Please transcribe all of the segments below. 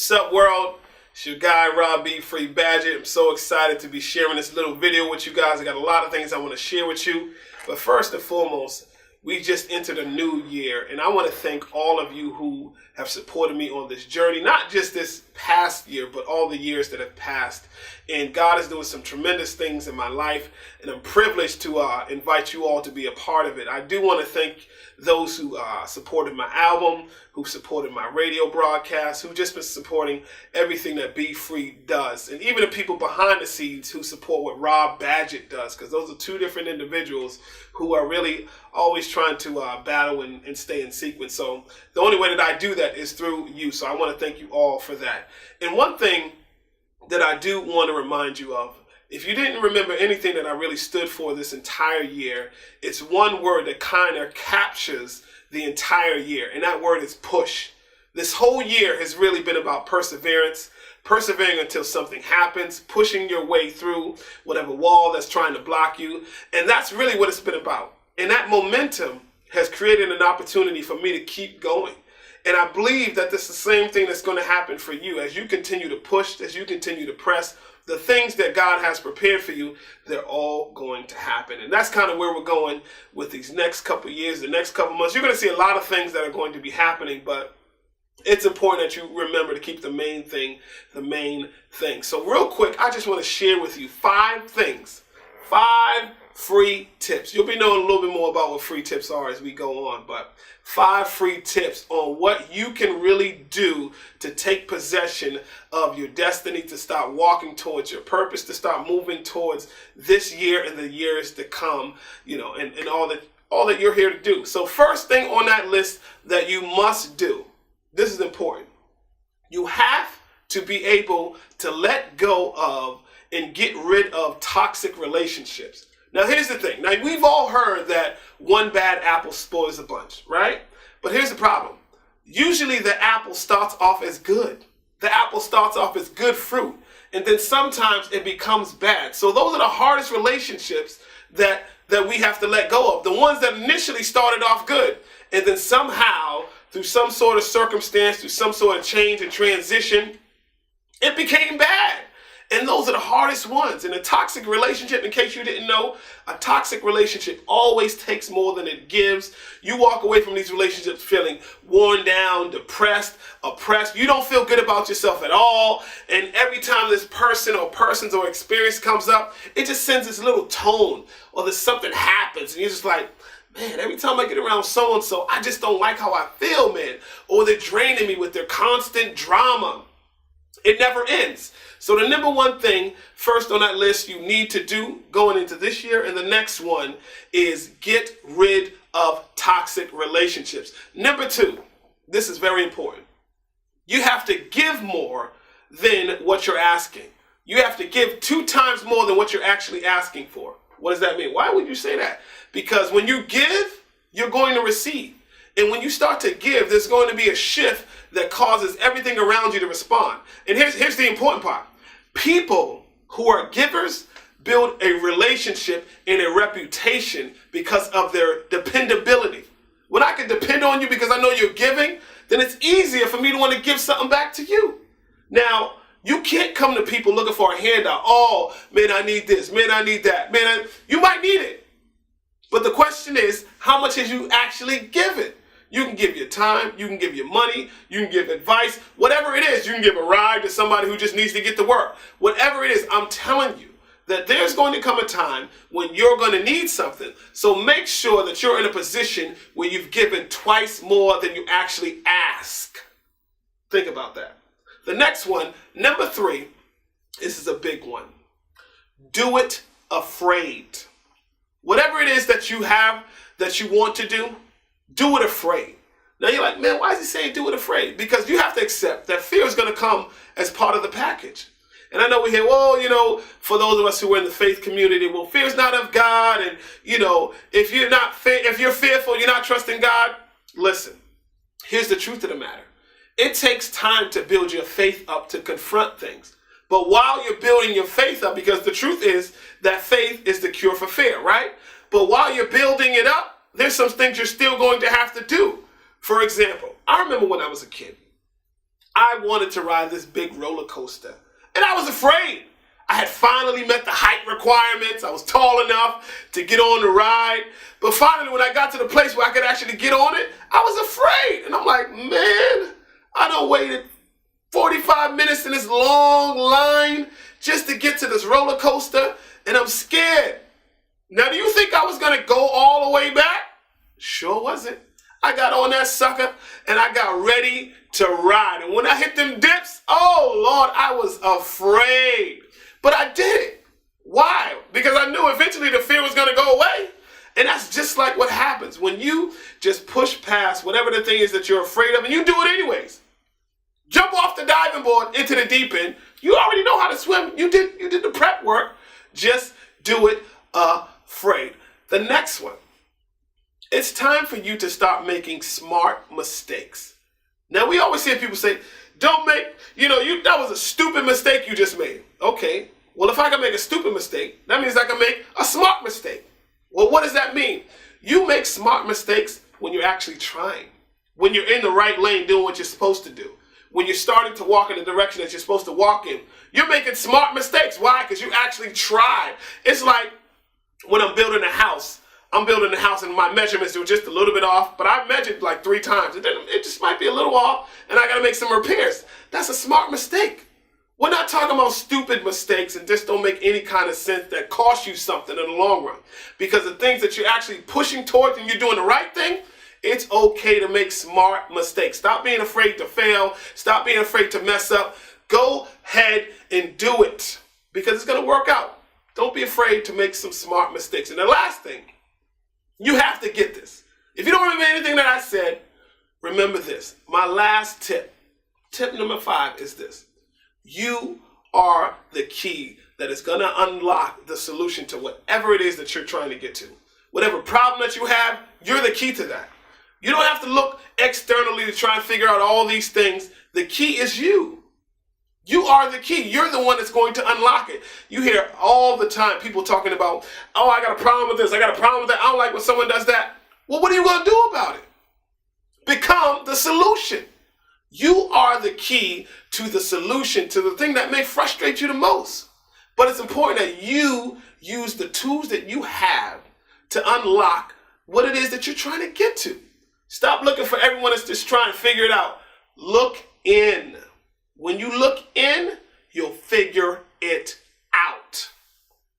What's up, world? It's your guy, B.F.r.e.E.Badgett. I'm so excited to be sharing this little video with you guys. I got a lot of things I want to share with you. But first and foremost, we just entered a new year, and I want to thank all of you who have supported me on this journey, not just this past year, but all the years that have passed. And God is doing some tremendous things in my life, and I'm privileged to invite you all to be a part of it. I do want to thank those who supported my album, who supported my radio broadcast, who just been supporting everything that B.F.r.e.E. does, and even the people behind the scenes who support what B.F.r.e.E.Badgett does, because those are two different individuals who are really always trying to battle and stay in sequence. So the only way that I do that is through you. So I want to thank you all for that. And one thing that I do want to remind you of, if you didn't remember anything that I really stood for this entire year, it's one word that kind of captures the entire year, and that word is push. This whole year has really been about perseverance, persevering until something happens, pushing your way through whatever wall that's trying to block you, and that's really what it's been about. And that momentum has created an opportunity for me to keep going. And I believe that this is the same thing that's going to happen for you as you continue to push, as you continue to press. The things that God has prepared for you, they're all going to happen. And that's kind of where we're going with these next couple years, the next couple months. You're going to see a lot of things that are going to be happening, but it's important that you remember to keep the main thing the main thing. So real quick, I just want to share with you 5 things, 5 free tips. You'll be knowing a little bit more about what free tips are as we go on, but 5 free tips on what you can really do to take possession of your destiny, to start walking towards your purpose, to start moving towards this year and the years to come, and all that you're here to do. So first thing on that list that you must do, this is important. You have to be able to let go of and get rid of toxic relationships. Now, here's the thing. Now, we've all heard that one bad apple spoils the bunch, right? But here's the problem. Usually the apple starts off as good. The apple starts off as good fruit, and then sometimes it becomes bad. So those are the hardest relationships that we have to let go of. The ones that initially started off good, and then somehow, through some sort of circumstance, through some sort of change and transition, it became bad. And those are the hardest ones. In a toxic relationship, in case you didn't know, a toxic relationship always takes more than it gives. You walk away from these relationships feeling worn down, depressed, oppressed. You don't feel good about yourself at all. And every time this person or persons or experience comes up, it just sends this little tone, or there's something happens. And you're just like, man, every time I get around so-and-so, I just don't like how I feel, man. Or they're draining me with their constant drama. It never ends. So the number one thing first on that list you need to do going into this year and the next one is get rid of toxic relationships. Number 2, this is very important. You have to give more than what you're asking. You have to give 2 times more than what you're actually asking for. What does that mean? Why would you say that? Because when you give, you're going to receive. And when you start to give, there's going to be a shift that causes everything around you to respond. And here's the important part. People who are givers build a relationship and a reputation because of their dependability. When I can depend on you because I know you're giving, then it's easier for me to want to give something back to you. Now, you can't come to people looking for a handout. Oh, man, I need this. Man, I need that. Man, you might need it. But the question is, how much has you actually given? You can give your time, you can give your money, you can give advice, whatever it is. You can give a ride to somebody who just needs to get to work. Whatever it is, I'm telling you that there's going to come a time when you're going to need something. So make sure that you're in a position where you've given twice more than you actually ask. Think about that. The next one, number 3, this is a big one. Do it afraid. Whatever it is that you have that you want to do it afraid. Now you're like, man, why is he saying do it afraid? Because you have to accept that fear is going to come as part of the package. And I know we hear, well, for those of us who are in the faith community, well, fear is not of God. And, if you're fearful, you're not trusting God. Listen, here's the truth of the matter. It takes time to build your faith up to confront things. But while you're building your faith up, because the truth is that faith is the cure for fear, right? But while you're building it up, there's some things you're still going to have to do. For example, I remember when I was a kid, I wanted to ride this big roller coaster. And I was afraid. I had finally met the height requirements. I was tall enough to get on the ride. But finally, when I got to the place where I could actually get on it, I was afraid. And I'm like, man, I done waited 45 minutes in this long line just to get to this roller coaster, and I'm scared. Now, do you think I was going to go all the way back? Sure wasn't. I got on that sucker, and I got ready to ride. And when I hit them dips, oh, Lord, I was afraid. But I did it. Why? Because I knew eventually the fear was going to go away. And that's just like what happens when you just push past whatever the thing is that you're afraid of, and you do it anyways. Jump off the diving board into the deep end. You already know how to swim. You did the prep work. Just do it afraid. The next one. It's time for you to start making smart mistakes. Now, we always hear people say, don't make, that was a stupid mistake you just made. Okay, well, if I can make a stupid mistake, that means I can make a smart mistake. Well, what does that mean? You make smart mistakes when you're actually trying, when you're in the right lane doing what you're supposed to do, when you're starting to walk in the direction that you're supposed to walk in. You're making smart mistakes. Why? Because you actually tried. It's like when I'm building a house. I'm building a house and my measurements were just a little bit off, but I measured like 3 times. It just might be a little off, and I got to make some repairs. That's a smart mistake. We're not talking about stupid mistakes and just don't make any kind of sense that cost you something in the long run. Because the things that you're actually pushing towards and you're doing the right thing, it's okay to make smart mistakes. Stop being afraid to fail. Stop being afraid to mess up. Go ahead and do it because it's going to work out. Don't be afraid to make some smart mistakes. And the last thing, you have to get this. If you don't remember anything that I said, remember this. My last tip number 5 is this. You are the key that is going to unlock the solution to whatever it is that you're trying to get to. Whatever problem that you have, you're the key to that. You don't have to look externally to try and figure out all these things. The key is you. You are the key. You're the one that's going to unlock it. You hear all the time people talking about, oh, I got a problem with this. I got a problem with that. I don't like when someone does that. Well, what are you going to do about it? Become the solution. You are the key to the solution to the thing that may frustrate you the most. But it's important that you use the tools that you have to unlock what it is that you're trying to get to. Stop looking for everyone that's just trying to figure it out. Look in. When you look in, you'll figure it out.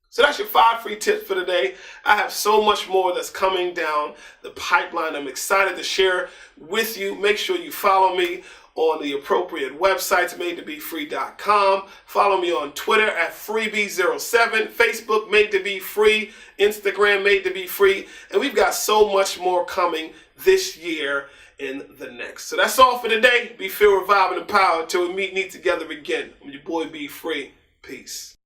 So that's your 5 free tips for today. I have so much more that's coming down the pipeline. I'm excited to share with you. Make sure you follow me on the appropriate websites, madetobeFree.com. Follow me on Twitter at freebie07, Facebook Made to Be Free, Instagram Made to Be Free, and we've got so much more coming this year and the next. So that's all for today. Be filled, revived, and empowered until we meet together again. I'm your boy B.F.r.e.E.Badgett. Peace.